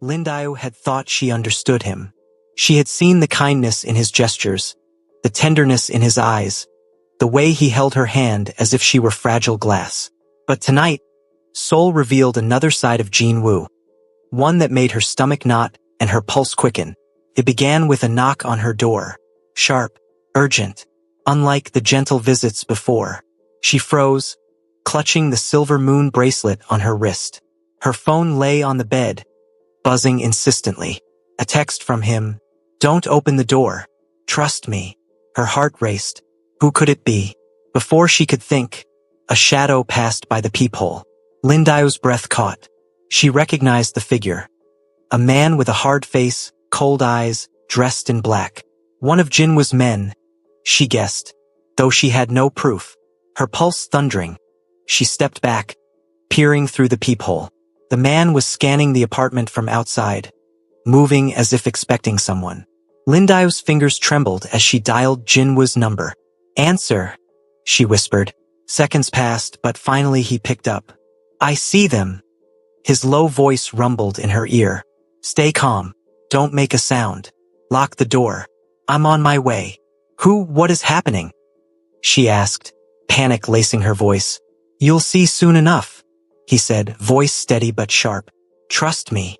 Lindiao had thought she understood him. She had seen the kindness in his gestures, the tenderness in his eyes, the way he held her hand as if she were fragile glass. But tonight, Sol revealed another side of Jinwoo, one that made her stomach knot and her pulse quicken. It began with a knock on her door. Sharp, urgent, unlike the gentle visits before. She froze, clutching the silver moon bracelet on her wrist. Her phone lay on the bed, buzzing insistently. A text from him, "Don't open the door. Trust me." Her heart raced. Who could it be? Before she could think, a shadow passed by the peephole. Lindiao's breath caught. She recognized the figure. A man with a hard face, cold eyes, dressed in black. One of Jinwoo's men, she guessed, though she had no proof. Her pulse thundering. She stepped back, peering through the peephole. The man was scanning the apartment from outside, moving as if expecting someone. Lindiao's fingers trembled as she dialed Jinwoo's number. "Answer," she whispered. Seconds passed, but finally he picked up. "I see them." His low voice rumbled in her ear. "Stay calm. Don't make a sound. Lock the door. I'm on my way." What is happening?" she asked, panic lacing her voice. "You'll see soon enough," he said, voice steady but sharp. "Trust me."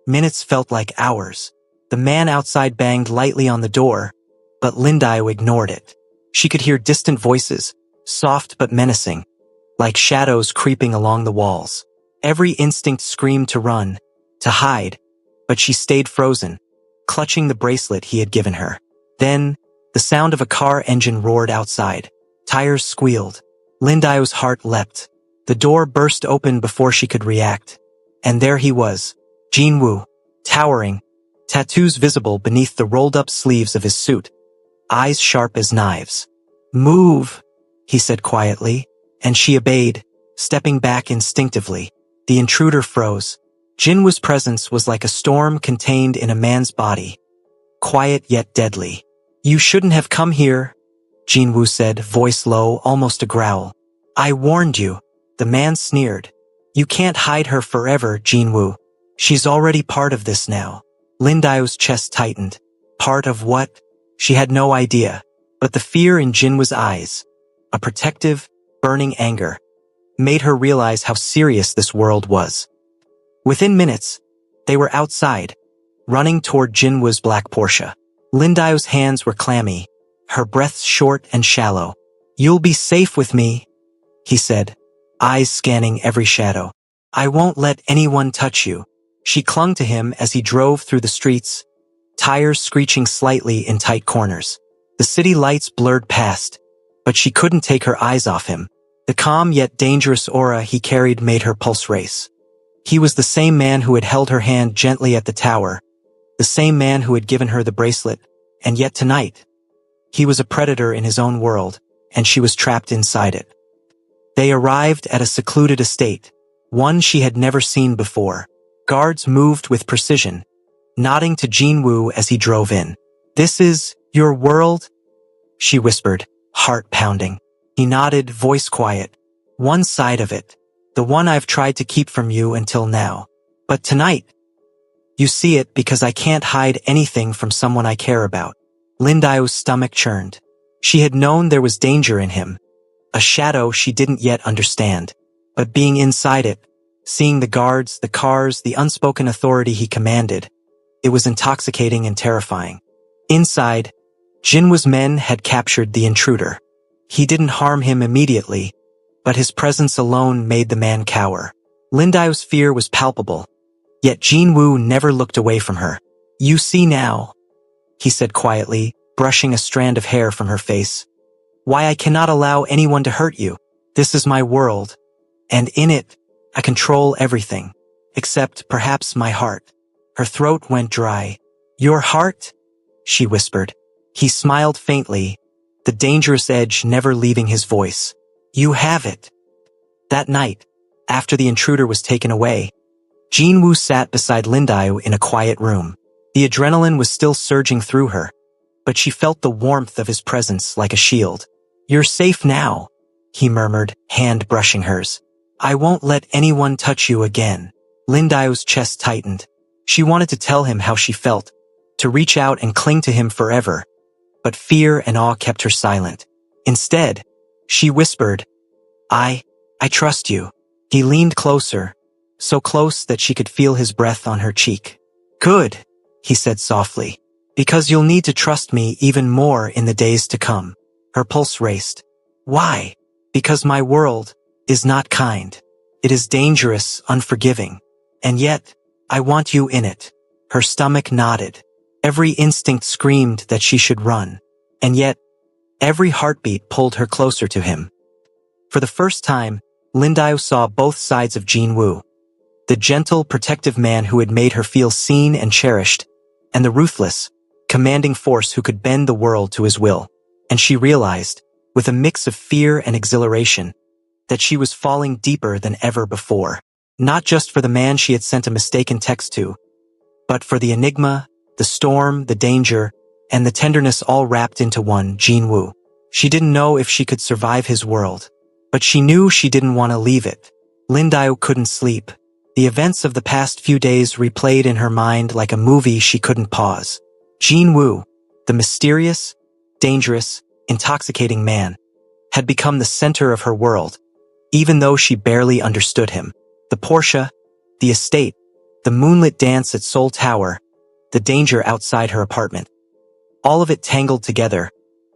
Minutes felt like hours. The man outside banged lightly on the door, but Lindiao ignored it. She could hear distant voices, soft but menacing, like shadows creeping along the walls. Every instinct screamed to run, to hide, but she stayed frozen, clutching the bracelet he had given her. Then, the sound of a car engine roared outside. Tires squealed. Lindiao's heart leapt. The door burst open before she could react. And there he was, Jinwoo, towering, tattoos visible beneath the rolled-up sleeves of his suit, eyes sharp as knives. "Move," he said quietly, and she obeyed, stepping back instinctively. The intruder froze. Jinwoo's presence was like a storm contained in a man's body, quiet yet deadly. "You shouldn't have come here," Jinwoo said, voice low, almost a growl. "I warned you." The man sneered. "You can't hide her forever, Jinwoo. She's already part of this now." Lindiao's chest tightened. Part of what? She had no idea. But the fear in Jinwoo's eyes, a protective, burning anger, made her realize how serious this world was. Within minutes, they were outside, running toward Jinwoo's black Porsche. Lindiao's hands were clammy, her breath short and shallow. "You'll be safe with me," he said, eyes scanning every shadow. "I won't let anyone touch you." She clung to him as he drove through the streets, tires screeching slightly in tight corners. The city lights blurred past, but she couldn't take her eyes off him. The calm yet dangerous aura he carried made her pulse race. He was the same man who had held her hand gently at the tower, the same man who had given her the bracelet, and yet tonight, he was a predator in his own world, and she was trapped inside it. They arrived at a secluded estate, one she had never seen before. Guards moved with precision, nodding to Jinwoo as he drove in. "This is your world?" she whispered, heart pounding. He nodded, voice quiet. "One side of it, the one I've tried to keep from you until now. But tonight, you see it because I can't hide anything from someone I care about." Lindiao's stomach churned. She had known there was danger in him, a shadow she didn't yet understand. But being inside it, seeing the guards, the cars, the unspoken authority he commanded, it was intoxicating and terrifying. Inside, Jinwoo's men had captured the intruder. He didn't harm him immediately, but his presence alone made the man cower. Lindiao's fear was palpable, yet Jinwoo never looked away from her. "You see now," he said quietly, brushing a strand of hair from her face, "why I cannot allow anyone to hurt you. This is my world, and in it, I control everything, except perhaps my heart." Her throat went dry. "Your heart?" she whispered. He smiled faintly, the dangerous edge never leaving his voice. "You have it." That night, after the intruder was taken away, Jinwoo sat beside Lindiao in a quiet room. The adrenaline was still surging through her, but she felt the warmth of his presence like a shield. "You're safe now," he murmured, hand brushing hers. "I won't let anyone touch you again." Lindiao's chest tightened. She wanted to tell him how she felt, to reach out and cling to him forever, but fear and awe kept her silent. Instead, she whispered, I trust you. He leaned closer, so close that she could feel his breath on her cheek. Good, he said softly, because you'll need to trust me even more in the days to come. Her pulse raced. Why? Because my world is not kind. It is dangerous, unforgiving. And yet, I want you in it. Her stomach nodded. Every instinct screamed that she should run. And yet, every heartbeat pulled her closer to him. For the first time, Lindiao saw both sides of Jin Woo. The gentle, protective man who had made her feel seen and cherished, and the ruthless, commanding force who could bend the world to his will. And she realized, with a mix of fear and exhilaration, that she was falling deeper than ever before. Not just for the man she had sent a mistaken text to, but for the enigma, the storm, the danger, and the tenderness all wrapped into one, Jin Woo. She didn't know if she could survive his world, but she knew she didn't want to leave it. Lindiao couldn't sleep. The events of the past few days replayed in her mind like a movie she couldn't pause. Jin Woo, the mysterious, dangerous, intoxicating man, had become the center of her world, even though she barely understood him. The Porsche, the estate, the moonlit dance at Seoul Tower, the danger outside her apartment. All of it tangled together,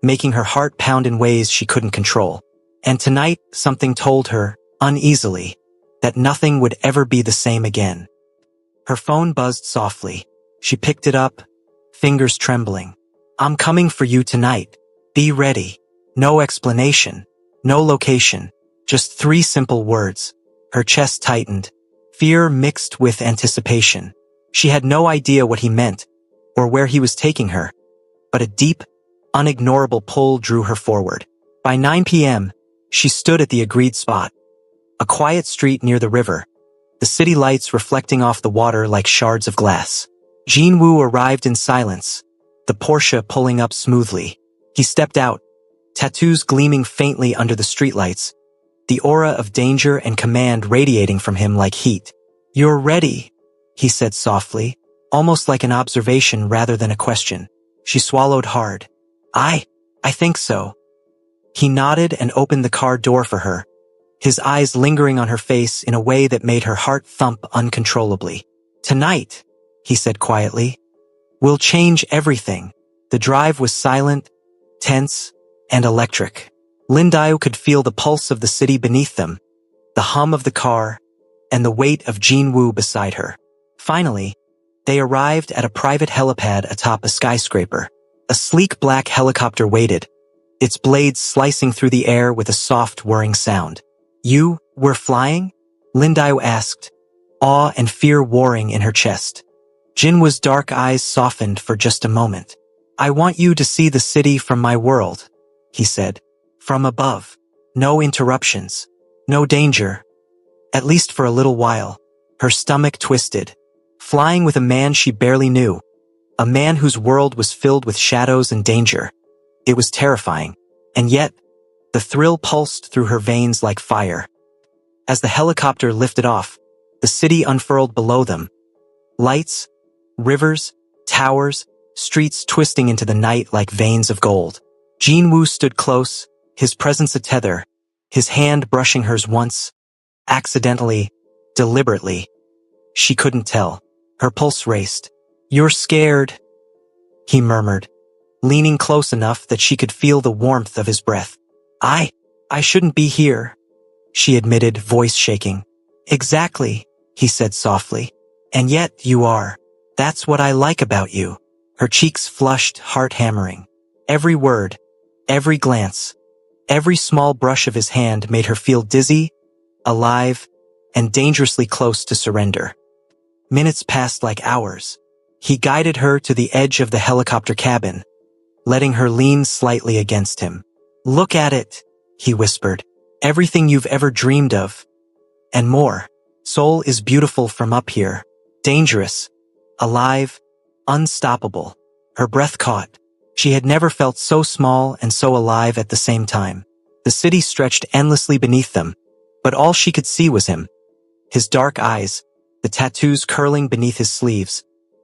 making her heart pound in ways she couldn't control. And tonight, something told her, uneasily, that nothing would ever be the same again. Her phone buzzed softly. She picked it up, fingers trembling. I'm coming for you tonight. Be ready. No explanation, no location, just 3 simple words. Her chest tightened, fear mixed with anticipation. She had no idea what he meant, or where he was taking her, but a deep, unignorable pull drew her forward. By 9 p.m., she stood at the agreed spot, a quiet street near the river, the city lights reflecting off the water like shards of glass. Jin Woo arrived in silence, the Porsche pulling up smoothly. He stepped out, tattoos gleaming faintly under the streetlights, the aura of danger and command radiating from him like heat. You're ready, he said softly, almost like an observation rather than a question. She swallowed hard. I think so. He nodded and opened the car door for her, his eyes lingering on her face in a way that made her heart thump uncontrollably. Tonight, he said quietly, we'll change everything. The drive was silent, tense, and electric. Lindiao could feel the pulse of the city beneath them, the hum of the car, and the weight of Jin Woo beside her. Finally, they arrived at a private helipad atop a skyscraper. A sleek black helicopter waited, its blades slicing through the air with a soft whirring sound. We're flying? Lindiao asked, awe and fear warring in her chest. Jin Woo's dark eyes softened for just a moment. I want you to see the city from my world, he said. From above. No interruptions. No danger. At least for a little while. Her stomach twisted. Flying with a man she barely knew. A man whose world was filled with shadows and danger. It was terrifying. And yet, the thrill pulsed through her veins like fire. As the helicopter lifted off, the city unfurled below them. Lights, rivers, towers, streets twisting into the night like veins of gold. Jin Woo stood close, his presence a tether, his hand brushing hers once, accidentally, deliberately. She couldn't tell. Her pulse raced. You're scared, he murmured, leaning close enough that she could feel the warmth of his breath. I shouldn't be here, she admitted, voice shaking. Exactly, he said softly. And yet you are. That's what I like about you. Her cheeks flushed, heart hammering. Every word, every glance, every small brush of his hand made her feel dizzy, alive, and dangerously close to surrender. Minutes passed like hours. He guided her to the edge of the helicopter cabin, letting her lean slightly against him. Look at it, he whispered. Everything you've ever dreamed of. And more. Seoul is beautiful from up here. Dangerous. Alive. Unstoppable. Her breath caught. She had never felt so small and so alive at the same time. The city stretched endlessly beneath them, but all she could see was him. His dark eyes, the tattoos curling beneath his sleeves,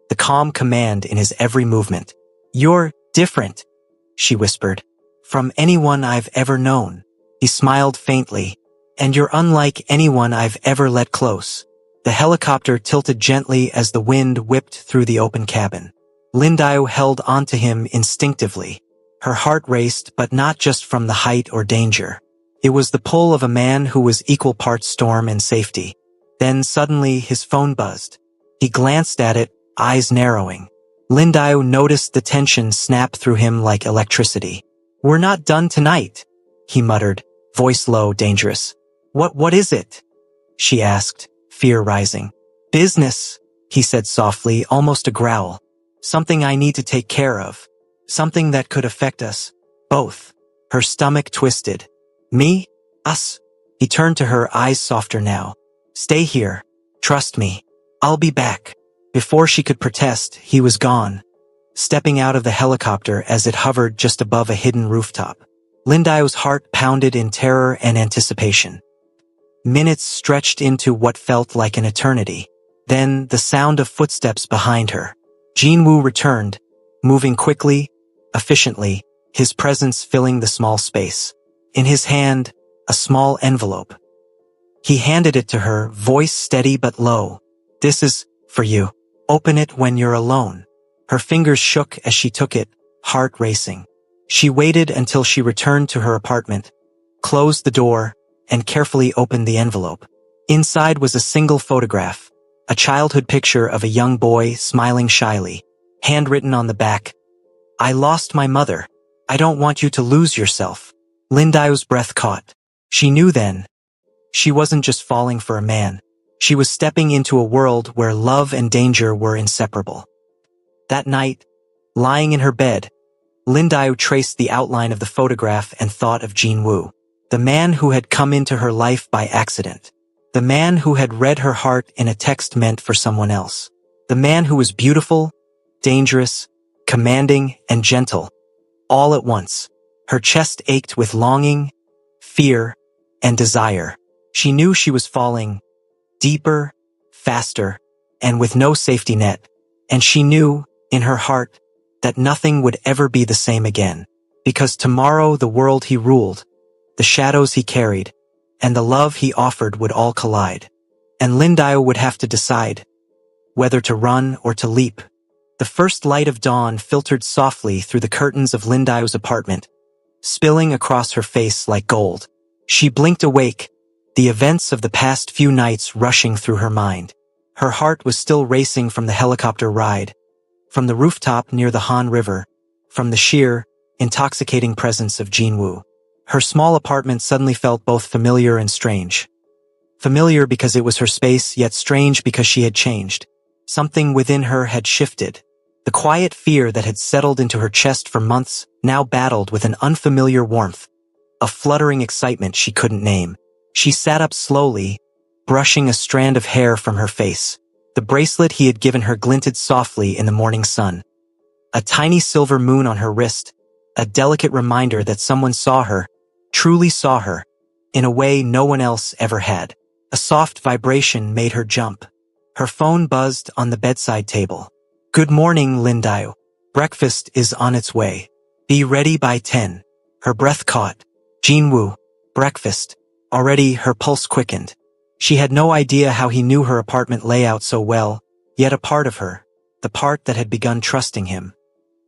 the calm command in his every movement. "You're different," she whispered, "from anyone I've ever known." He smiled faintly. "And you're unlike anyone I've ever let close." The helicopter tilted gently as the wind whipped through the open cabin. Lindio held onto him instinctively. Her heart raced, but not just from the height or danger. It was the pull of a man who was equal parts storm and safety. Then suddenly his phone buzzed. He glanced at it, eyes narrowing. Lindio noticed the tension snap through him like electricity. "We're not done tonight," he muttered, voice low, dangerous. What is it?" she asked, fear rising. "Business," he said softly, almost a growl. "Something I need to take care of. Something that could affect us both." Her stomach twisted. "Me? Us?" He turned to her, eyes softer now. "Stay here. Trust me. I'll be back." Before she could protest, he was gone, stepping out of the helicopter as it hovered just above a hidden rooftop. Lindio's heart pounded in terror and anticipation. Minutes stretched into what felt like an eternity. Then the sound of footsteps behind her. Jinwoo returned, moving quickly, efficiently, his presence filling the small space. In his hand, a small envelope. He handed it to her, voice steady but low. "This is for you. Open it when you're alone." Her fingers shook as she took it, heart racing. She waited until she returned to her apartment, closed the door, and carefully opened the envelope. Inside was a single photograph, a childhood picture of a young boy smiling shyly, handwritten on the back, "I lost my mother. I don't want you to lose yourself." Lindio's breath caught. She knew then. She wasn't just falling for a man. She was stepping into a world where love and danger were inseparable. That night, lying in her bed, Lindio traced the outline of the photograph and thought of Jinwoo, the man who had come into her life by accident, the man who had read her heart in a text meant for someone else, the man who was beautiful, dangerous, commanding, and gentle, all at once. Her chest ached with longing, fear, and desire. She knew she was falling deeper, faster, and with no safety net, and she knew, in her heart, that nothing would ever be the same again, because tomorrow the world he ruled, the shadows he carried, and the love he offered would all collide, and Lindio would have to decide whether to run or to leap. The first light of dawn filtered softly through the curtains of Lindio's apartment, spilling across her face like gold. She blinked awake, the events of the past few nights rushing through her mind. Her heart was still racing from the helicopter ride, from the rooftop near the Han River, from the sheer, intoxicating presence of Jinwoo. Her small apartment suddenly felt both familiar and strange. Familiar because it was her space, yet strange because she had changed. Something within her had shifted. The quiet fear that had settled into her chest for months now battled with an unfamiliar warmth, a fluttering excitement she couldn't name. She sat up slowly, brushing a strand of hair from her face. The bracelet he had given her glinted softly in the morning sun. A tiny silver moon on her wrist, a delicate reminder that someone saw her, truly saw her, in a way no one else ever had. A soft vibration made her jump. Her phone buzzed on the bedside table. "Good morning, Lindio. Breakfast is on its way. Be ready by 10. Her breath caught. Jinwoo. Breakfast. Already her pulse quickened. She had no idea how he knew her apartment layout so well, yet a part of her, the part that had begun trusting him,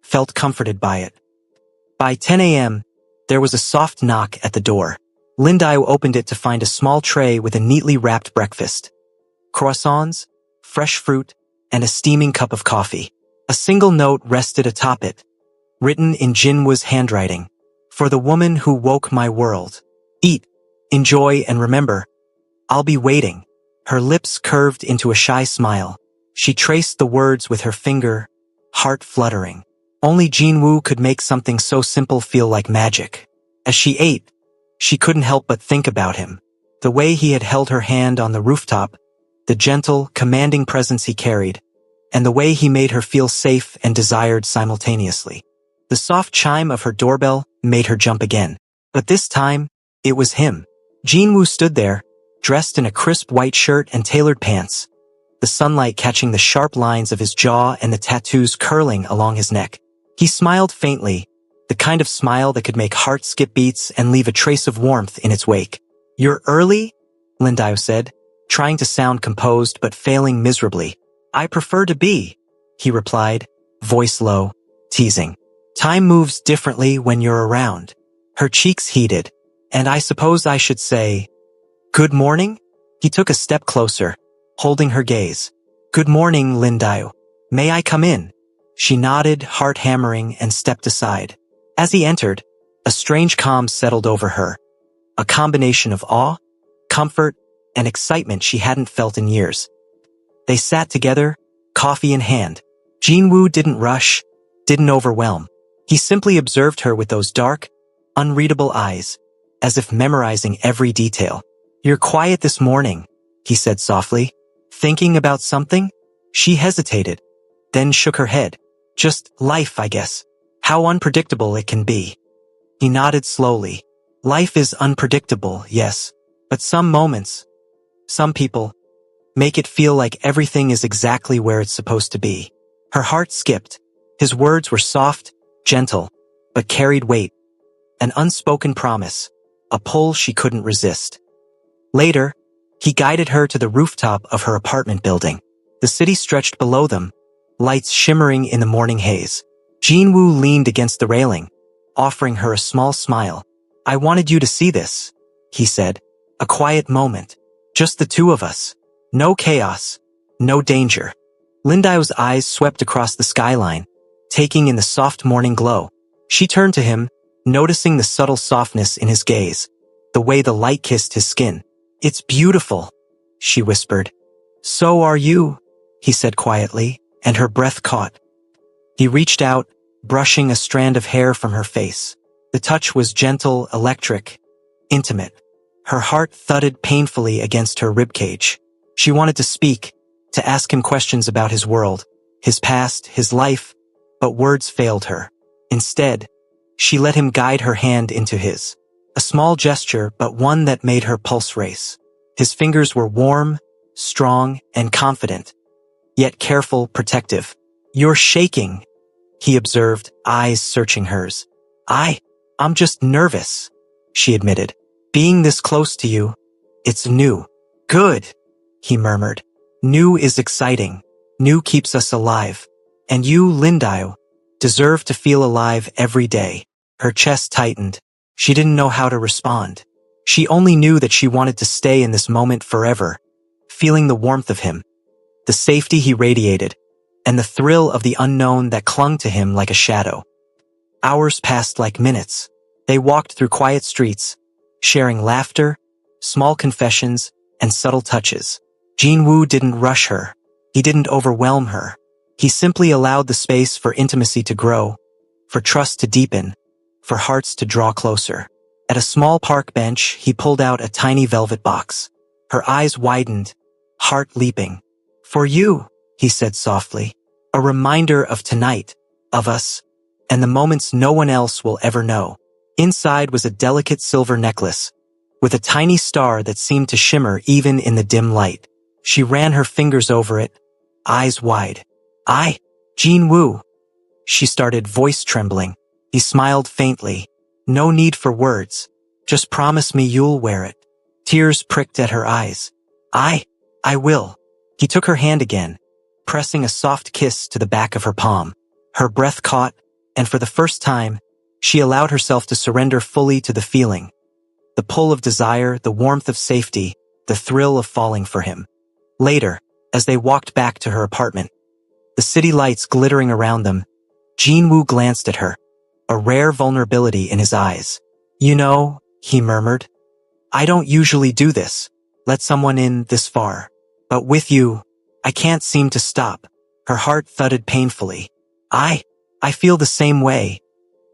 felt comforted by it. By 10 a.m., there was a soft knock at the door. Lindio opened it to find a small tray with a neatly wrapped breakfast. Croissants, fresh fruit, and a steaming cup of coffee. A single note rested atop it, written in Jinwoo's handwriting. "For the woman who woke my world. Eat, enjoy, and remember, I'll be waiting." Her lips curved into a shy smile. She traced the words with her finger, heart fluttering. Only Jinwoo could make something so simple feel like magic. As she ate, she couldn't help but think about him. The way he had held her hand on the rooftop, the gentle, commanding presence he carried, and the way he made her feel safe and desired simultaneously. The soft chime of her doorbell made her jump again. But this time, it was him. Jinwoo stood there, dressed in a crisp white shirt and tailored pants, the sunlight catching the sharp lines of his jaw and the tattoos curling along his neck. He smiled faintly, the kind of smile that could make heart skip beats and leave a trace of warmth in its wake. "You're early?" Lindio said, trying to sound composed but failing miserably. "I prefer to be," he replied, voice low, teasing. "Time moves differently when you're around." Her cheeks heated. "And I suppose I should say, good morning?" He took a step closer, holding her gaze. "Good morning, Lindio. May I come in?" She nodded, heart hammering, and stepped aside. As he entered, a strange calm settled over her, a combination of awe, comfort, and excitement she hadn't felt in years. They sat together, coffee in hand. Jinwoo didn't rush, didn't overwhelm. He simply observed her with those dark, unreadable eyes, as if memorizing every detail. "You're quiet this morning," he said softly. "Thinking about something?" She hesitated, then shook her head. "Just life, I guess. How unpredictable it can be." He nodded slowly. "Life is unpredictable, yes. But some moments, some people, make it feel like everything is exactly where it's supposed to be." Her heart skipped. His words were soft, gentle, but carried weight. An unspoken promise, a pull she couldn't resist. Later, he guided her to the rooftop of her apartment building. The city stretched below them, lights shimmering in the morning haze. Jinwoo leaned against the railing, offering her a small smile. "I wanted you to see this," he said. "A quiet moment. Just the two of us. No chaos. No danger." Lindio's eyes swept across the skyline, taking in the soft morning glow. She turned to him, noticing the subtle softness in his gaze, the way the light kissed his skin. "It's beautiful," she whispered. "So are you," he said quietly, and her breath caught. He reached out, brushing a strand of hair from her face. The touch was gentle, electric, intimate. Her heart thudded painfully against her ribcage. She wanted to speak, to ask him questions about his world, his past, his life, but words failed her. Instead, she let him guide her hand into his. A small gesture, but one that made her pulse race. His fingers were warm, strong, and confident, yet careful, protective. "You're shaking," he observed, eyes searching hers. I'm just nervous," she admitted. "Being this close to you, it's new." "Good," he murmured. "New is exciting. New keeps us alive. And you, Lindio, deserve to feel alive every day." Her chest tightened. She didn't know how to respond. She only knew that she wanted to stay in this moment forever, feeling the warmth of him, the safety he radiated, and the thrill of the unknown that clung to him like a shadow. Hours passed like minutes. They walked through quiet streets, sharing laughter, small confessions, and subtle touches. Jinwoo didn't rush her. He didn't overwhelm her. He simply allowed the space for intimacy to grow, for trust to deepen, for hearts to draw closer. At a small park bench, he pulled out a tiny velvet box. Her eyes widened, heart leaping. "For you," he said softly. "A reminder of tonight, of us, and the moments no one else will ever know." Inside was a delicate silver necklace, with a tiny star that seemed to shimmer even in the dim light. She ran her fingers over it, eyes wide. Jinwoo," she started, voice trembling. He smiled faintly. "No need for words. Just promise me you'll wear it." Tears pricked at her eyes. I will." He took her hand again, pressing a soft kiss to the back of her palm. Her breath caught, and for the first time, she allowed herself to surrender fully to the feeling. The pull of desire, the warmth of safety, the thrill of falling for him. Later, as they walked back to her apartment, the city lights glittering around them, Jinwoo glanced at her, a rare vulnerability in his eyes. "You know," he murmured, "I don't usually do this, let someone in this far. But with you, I can't seem to stop." Her heart thudded painfully. I feel the same way,"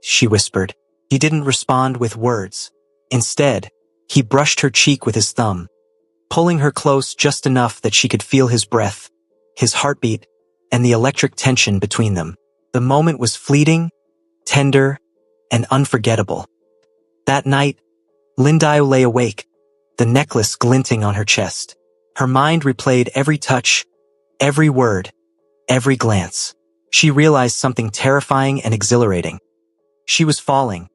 she whispered. He didn't respond with words. Instead, he brushed her cheek with his thumb, pulling her close just enough that she could feel his breath, his heartbeat, and the electric tension between them. The moment was fleeting, tender, and unforgettable. That night, Lindio lay awake, the necklace glinting on her chest. Her mind replayed every touch, Every word, every glance. She realized something terrifying and exhilarating. She was falling,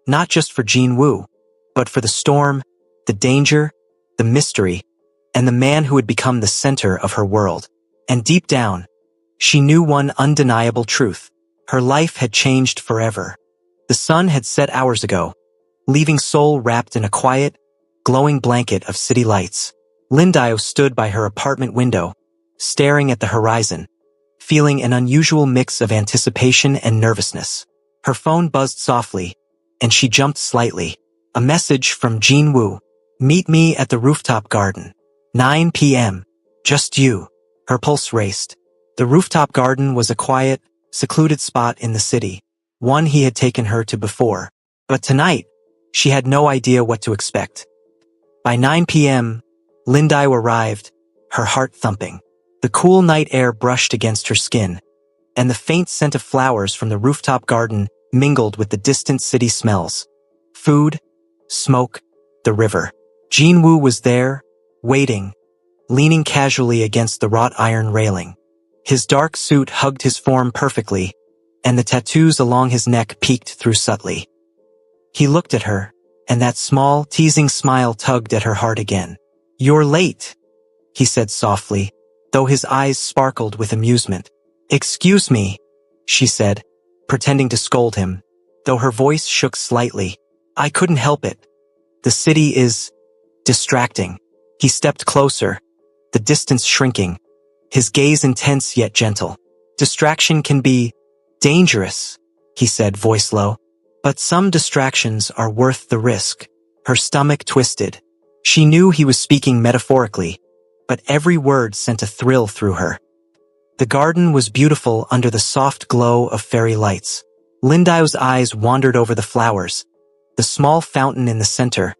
not just for Jin Woo, but for the storm, the danger, the mystery, and the man who had become the center of her world. And deep down, she knew one undeniable truth. Her life had changed forever. The sun had set hours ago, leaving Seoul wrapped in a quiet, glowing blanket of city lights. Lin Dio stood by her apartment window, staring at the horizon, feeling an unusual mix of anticipation and nervousness. Her phone buzzed softly, and she jumped slightly. A message from Jin Woo. Meet me at the rooftop garden. 9 p.m. Just you. Her pulse raced. The rooftop garden was a quiet, secluded spot in the city, one he had taken her to before. But tonight, she had no idea what to expect. By 9 p.m., Lin Dio arrived, her heart thumping. The cool night air brushed against her skin, and the faint scent of flowers from the rooftop garden mingled with the distant city smells. Food, smoke, the river. Jin Woo was there, waiting, leaning casually against the wrought iron railing. His dark suit hugged his form perfectly, and the tattoos along his neck peeked through subtly. He looked at her, and that small, teasing smile tugged at her heart again. "You're late," he said softly, though his eyes sparkled with amusement. "Excuse me," she said, pretending to scold him, though her voice shook slightly. "I couldn't help it. The city is distracting." He stepped closer, the distance shrinking, his gaze intense yet gentle. "Distraction can be dangerous," he said, voice low. "But some distractions are worth the risk." Her stomach twisted. She knew he was speaking metaphorically, but every word sent a thrill through her. The garden was beautiful under the soft glow of fairy lights. Lin Dio's eyes wandered over the flowers, the small fountain in the center,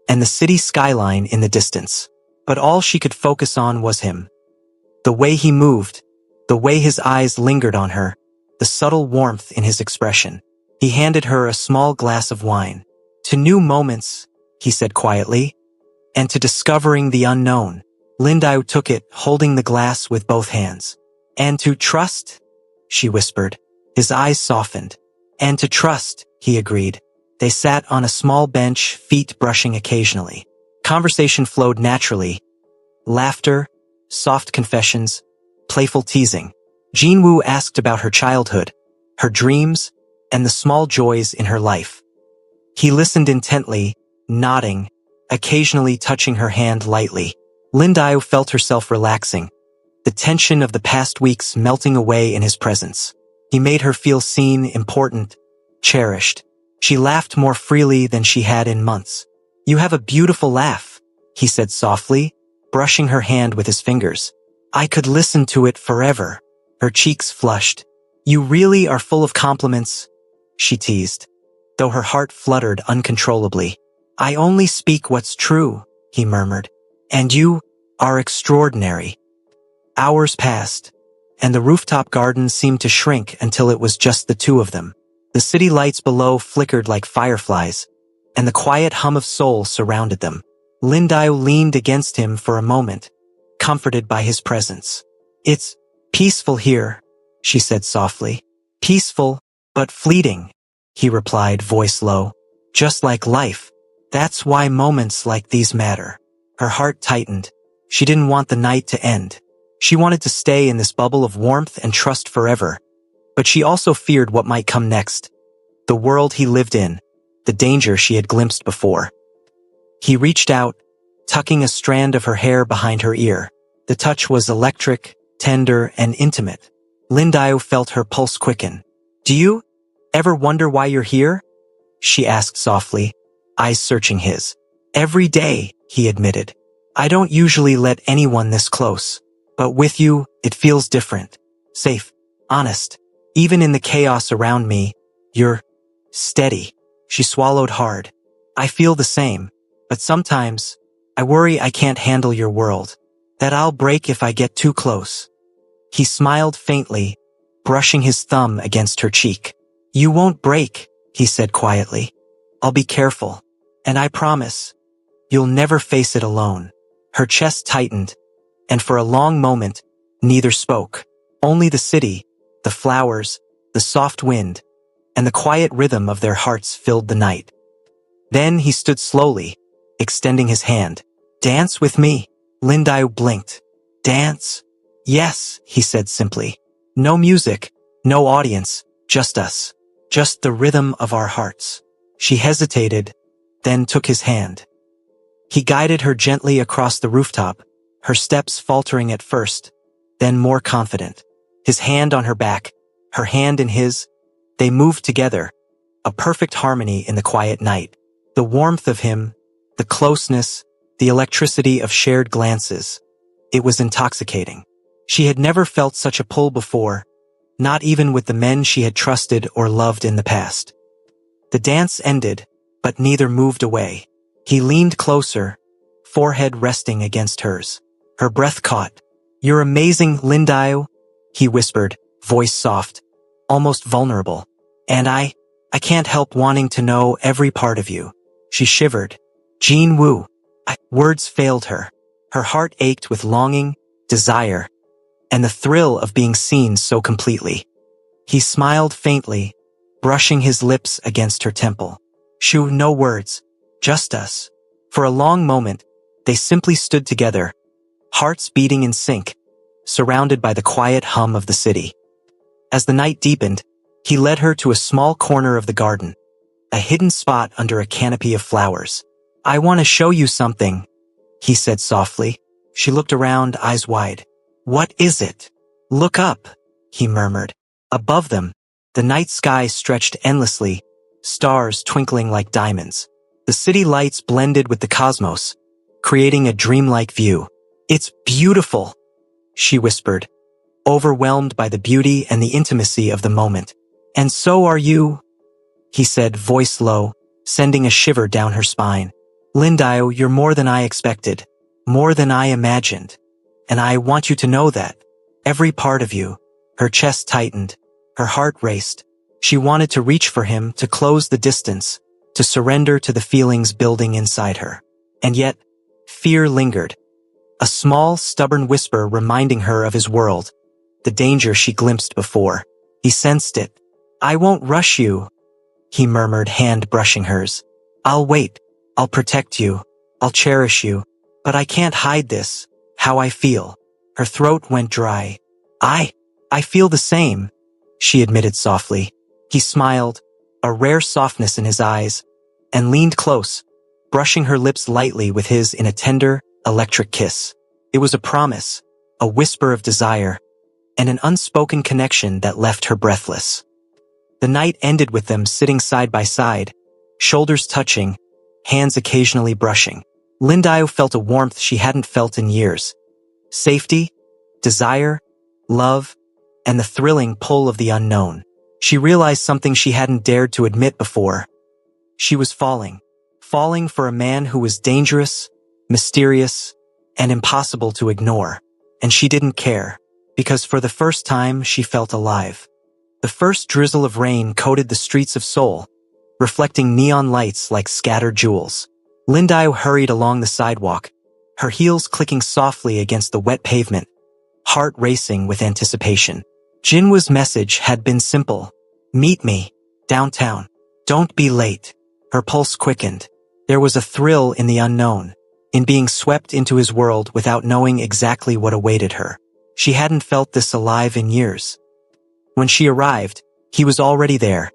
and the city skyline in the distance. But all she could focus on was him. The way he moved, the way his eyes lingered on her, the subtle warmth in his expression. He handed her a small glass of wine. "To new moments," he said quietly, "and to discovering the unknown." Lin Dio took it, holding the glass with both hands. "And to trust," she whispered. His eyes softened. "And to trust," he agreed. They sat on a small bench, feet brushing occasionally. Conversation flowed naturally. Laughter, soft confessions, playful teasing. Jin Woo asked about her childhood, her dreams, and the small joys in her life. He listened intently, nodding, occasionally touching her hand lightly. Lin Dio felt herself relaxing, the tension of the past weeks melting away in his presence. He made her feel seen, important, cherished. She laughed more freely than she had in months. "You have a beautiful laugh," he said softly, brushing her hand with his fingers. "I could listen to it forever." Her cheeks flushed. "You really are full of compliments," she teased, though her heart fluttered uncontrollably. "I only speak what's true," he murmured. "And you are extraordinary." Hours passed, and the rooftop garden seemed to shrink until it was just the two of them. The city lights below flickered like fireflies, and the quiet hum of Seoul surrounded them. Lin Dio leaned against him for a moment, comforted by his presence. "It's peaceful here," she said softly. "Peaceful, but fleeting," he replied, voice low. "Just like life. That's why moments like these matter." Her heart tightened. She didn't want the night to end. She wanted to stay in this bubble of warmth and trust forever. But she also feared what might come next. The world he lived in, the danger she had glimpsed before. He reached out, tucking a strand of her hair behind her ear. The touch was electric, tender, and intimate. Lin Dio felt her pulse quicken. "Do you ever wonder why you're here?" she asked softly, eyes searching his. "Every day," he admitted. "I don't usually let anyone this close. But with you, it feels different. Safe, honest. Even in the chaos around me, you're steady." She swallowed hard. "I feel the same. But sometimes, I worry I can't handle your world. That I'll break if I get too close." He smiled faintly, brushing his thumb against her cheek. "You won't break," he said quietly. "I'll be careful. And I promise, you'll never face it alone." Her chest tightened, and for a long moment, Neither spoke. Only the city, the flowers, the soft wind, and the quiet rhythm of their hearts filled the night. Then he stood slowly, extending his hand. "Dance with me." Lindiao blinked. "Dance?" "Yes," he said simply. "No music, no audience, just us. Just the rhythm of our hearts." She hesitated, then took his hand. He guided her gently across the rooftop, her steps faltering at first, then more confident. His hand on her back, her hand in his, they moved together, a perfect harmony in the quiet night. The warmth of him, the closeness, the electricity of shared glances. It was intoxicating. She had never felt such a pull before, not even with the men she had trusted or loved in the past. The dance ended, but neither moved away. He leaned closer, forehead resting against hers. Her breath caught. "You're amazing, Lindiao," he whispered, voice soft, almost vulnerable. "And I can't help wanting to know every part of you." She shivered. "Jean Wu." Words failed her. Her heart ached with longing, desire, and the thrill of being seen so completely. He smiled faintly, brushing his lips against her temple. "Shu, no words, just us." For a long moment, they simply stood together, hearts beating in sync, surrounded by the quiet hum of the city. As the night deepened, he led her to a small corner of the garden, a hidden spot under a canopy of flowers. "I want to show you something," he said softly. She looked around, eyes wide. "What is it?" "Look up," he murmured. Above them, the night sky stretched endlessly, stars twinkling like diamonds. The city lights blended with the cosmos, creating a dreamlike view. "It's beautiful," she whispered, overwhelmed by the beauty and the intimacy of the moment. "And so are you," he said, voice low, sending a shiver down her spine. "Lindiao, you're more than I expected, more than I imagined. And I want you to know that. Every part of you." Her chest tightened, her heart raced. She wanted to reach for him, to close the distance, to surrender to the feelings building inside her. And yet, fear lingered. A small, stubborn whisper reminding her of his world, the danger she glimpsed before. He sensed it. "I won't rush you," he murmured, hand brushing hers. "I'll wait. I'll protect you. I'll cherish you. But I can't hide this, how I feel." Her throat went dry. I feel the same," she admitted softly. He smiled, a rare softness in his eyes, and leaned close, brushing her lips lightly with his in a tender, electric kiss. It was a promise, a whisper of desire, and an unspoken connection that left her breathless. The night ended with them sitting side by side, shoulders touching, hands occasionally brushing. Lindiao felt a warmth she hadn't felt in years. Safety, desire, love, and the thrilling pull of the unknown. She realized something she hadn't dared to admit before. She was falling for a man who was dangerous, mysterious, and impossible to ignore. And she didn't care, because for the first time she felt alive. The first drizzle of rain coated the streets of Seoul, reflecting neon lights like scattered jewels. Lindiao hurried along the sidewalk, her heels clicking softly against the wet pavement, heart racing with anticipation. Jinwoo's message had been simple. "Meet me, downtown. Don't be late." Her pulse quickened. There was a thrill in the unknown, in being swept into his world without knowing exactly what awaited her. She hadn't felt this alive in years. When she arrived, he was already there,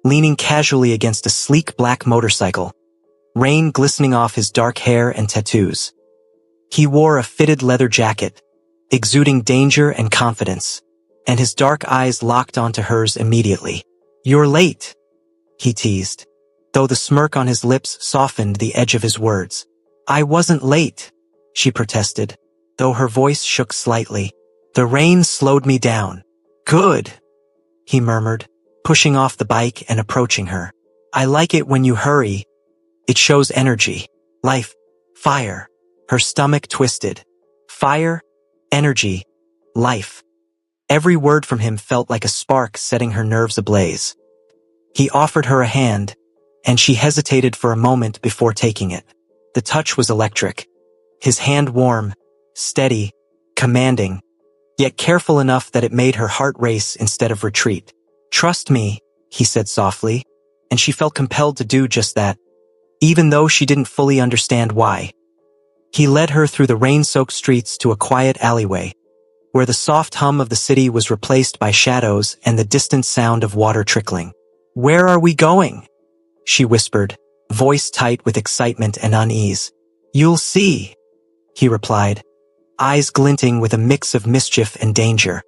leaning casually against a sleek black motorcycle, rain glistening off his dark hair and tattoos. He wore a fitted leather jacket, exuding danger and confidence, and his dark eyes locked onto hers immediately. "You're late," he teased, though the smirk on his lips softened the edge of his words. "I wasn't late," she protested, though her voice shook slightly. "The rain slowed me down." "Good," he murmured, pushing off the bike and approaching her. "I like it when you hurry. It shows energy, life, fire." Her stomach twisted. Fire, energy, life. Every word from him felt like a spark setting her nerves ablaze. He offered her a hand, and she hesitated for a moment before taking it. The touch was electric. His hand warm, steady, commanding, yet careful enough that it made her heart race instead of retreat. "Trust me," he said softly, and she felt compelled to do just that, even though she didn't fully understand why. He led her through the rain-soaked streets to a quiet alleyway, where the soft hum of the city was replaced by shadows and the distant sound of water trickling. "Where are we going?" she whispered, voice tight with excitement and unease. "You'll see," he replied, eyes glinting with a mix of mischief and danger.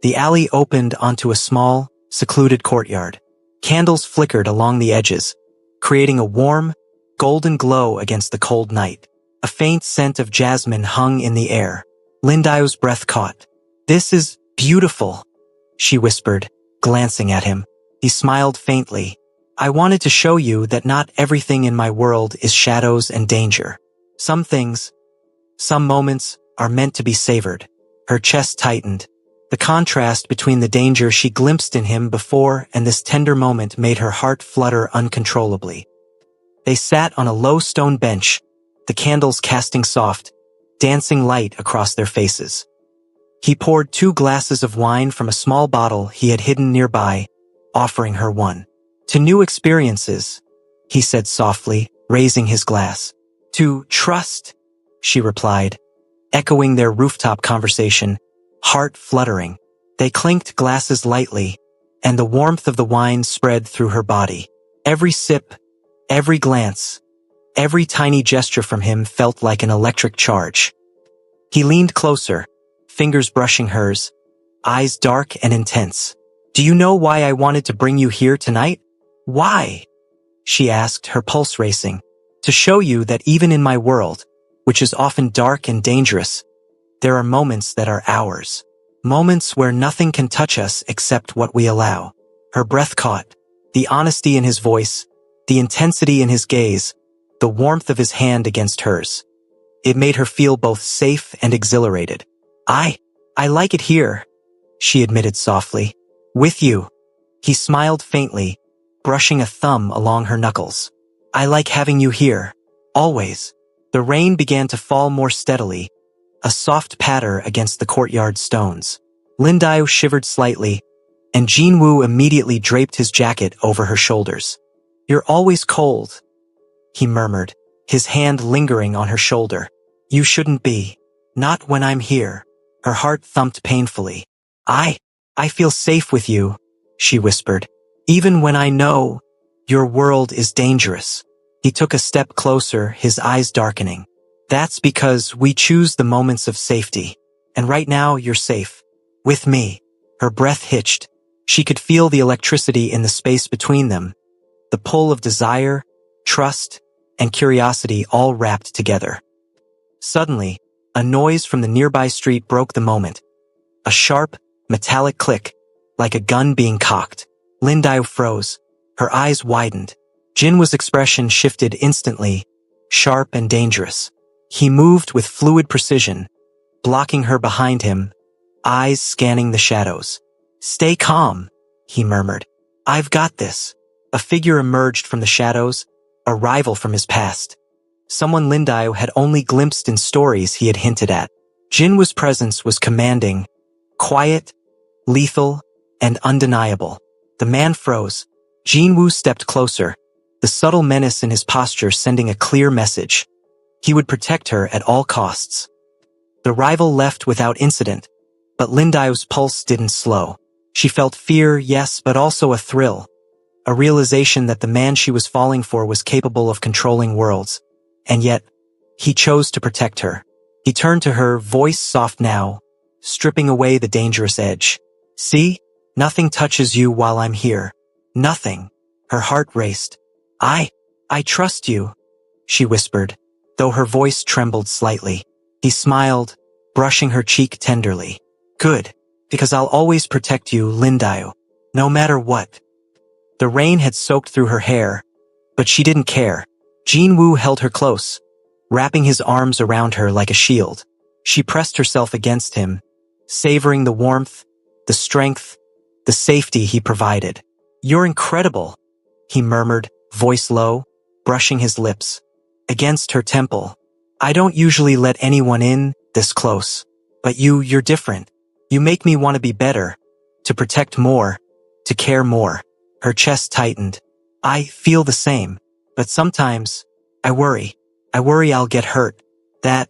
The alley opened onto a small, secluded courtyard. Candles flickered along the edges, creating a warm, golden glow against the cold night. A faint scent of jasmine hung in the air. Lindao's breath caught. "This is beautiful," she whispered, glancing at him. He smiled faintly. "I wanted to show you that not everything in my world is shadows and danger. Some things, some moments, are meant to be savored." Her chest tightened. The contrast between the danger she glimpsed in him before and this tender moment made her heart flutter uncontrollably. They sat on a low stone bench, the candles casting soft, dancing light across their faces. He poured 2 glasses of wine from a small bottle he had hidden nearby, offering her one. "To new experiences," he said softly, raising his glass. "To trust," she replied, echoing their rooftop conversation, heart fluttering. They clinked glasses lightly, and the warmth of the wine spread through her body. Every sip, every glance, every tiny gesture from him felt like an electric charge. He leaned closer, fingers brushing hers, eyes dark and intense. "Do you know why I wanted to bring you here tonight?" "Why?" she asked, her pulse racing. "To show you that even in my world, which is often dark and dangerous, there are moments that are ours. Moments where nothing can touch us except what we allow." Her breath caught, the honesty in his voice, the intensity in his gaze, the warmth of his hand against hers. It made her feel both safe and exhilarated. I like it here," she admitted softly. "With you." He smiled faintly, brushing a thumb along her knuckles. "I like having you here. Always." The rain began to fall more steadily, a soft patter against the courtyard stones. Lindao shivered slightly, and Jinwoo immediately draped his jacket over her shoulders. "You're always cold," he murmured, his hand lingering on her shoulder. "You shouldn't be. Not when I'm here." Her heart thumped painfully. I feel safe with you," she whispered, "even when I know your world is dangerous." He took a step closer, his eyes darkening. "That's because we choose the moments of safety. And right now you're safe. With me." Her breath hitched. She could feel the electricity in the space between them, the pull of desire, trust, and curiosity all wrapped together. Suddenly, a noise from the nearby street broke the moment. A sharp, metallic click, like a gun being cocked. Lindao froze. Her eyes widened. Jinwoo's expression shifted instantly, sharp and dangerous. He moved with fluid precision, blocking her behind him, eyes scanning the shadows. "Stay calm," he murmured. "I've got this." A figure emerged from the shadows, a rival from his past. Someone Lindao had only glimpsed in stories he had hinted at. Jinwoo's presence was commanding, quiet, lethal, and undeniable. The man froze. Jinwoo stepped closer, the subtle menace in his posture sending a clear message. He would protect her at all costs. The rival left without incident, but Lindao's pulse didn't slow. She felt fear, yes, but also a thrill, a realization that the man she was falling for was capable of controlling worlds. And yet, he chose to protect her. He turned to her, voice soft now, stripping away the dangerous edge. "See? Nothing touches you while I'm here. Nothing." Her heart raced. I trust you," she whispered, though her voice trembled slightly. He smiled, brushing her cheek tenderly. "Good, because I'll always protect you, Lindao, no matter what." The rain had soaked through her hair, but she didn't care. Jinwoo held her close, wrapping his arms around her like a shield. She pressed herself against him, savoring the warmth, the strength, the safety he provided. "You're incredible," he murmured, voice low, brushing his lips against her temple. "I don't usually let anyone in this close, but you're different." You make me want to be better, to protect more, to care more. Her chest tightened. I feel the same, but sometimes I worry. I worry I'll get hurt. That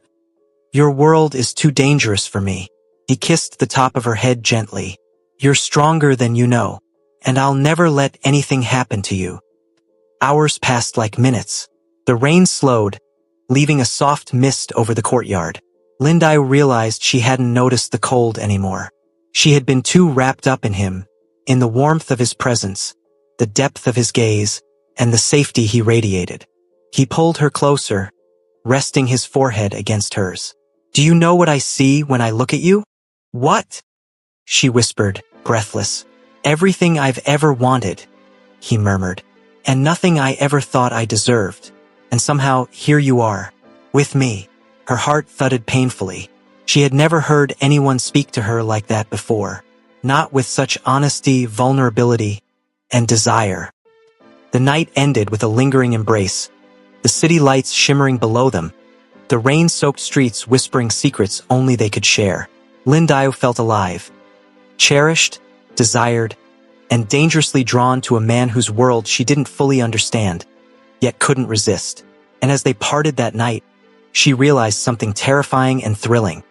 your world is too dangerous for me. He kissed the top of her head gently. You're stronger than you know, and I'll never let anything happen to you. Hours passed like minutes. The rain slowed, leaving a soft mist over the courtyard. Lindai realized she hadn't noticed the cold anymore. She had been too wrapped up in him, in the warmth of his presence, the depth of his gaze, and the safety he radiated. He pulled her closer, resting his forehead against hers. Do you know what I see when I look at you? What? She whispered, breathless. Everything I've ever wanted, he murmured, and nothing I ever thought I deserved. And somehow, here you are, with me. Her heart thudded painfully. She had never heard anyone speak to her like that before, not with such honesty, vulnerability, and desire. The night ended with a lingering embrace, the city lights shimmering below them, the rain-soaked streets whispering secrets only they could share. Lindayo felt alive, cherished, desired, and dangerously drawn to a man whose world she didn't fully understand, yet couldn't resist. And as they parted that night, she realized something terrifying and thrilling.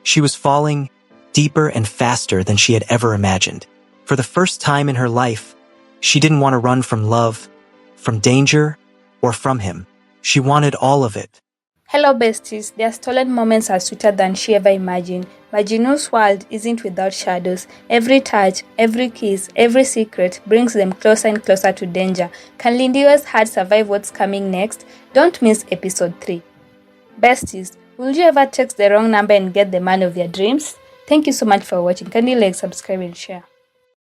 She was falling deeper and faster than she had ever imagined. For the first time in her life, she didn't want to run from love, from danger, or from him. She wanted all of it. Hello besties, their stolen moments are sweeter than she ever imagined. But Juno's world isn't without shadows. Every touch, every kiss, every secret brings them closer and closer to danger. Can Lindiwa's heart survive what's coming next? Don't miss episode 3. Besties, will you ever text the wrong number and get the man of your dreams? Thank you so much for watching. Kindly like, subscribe and share.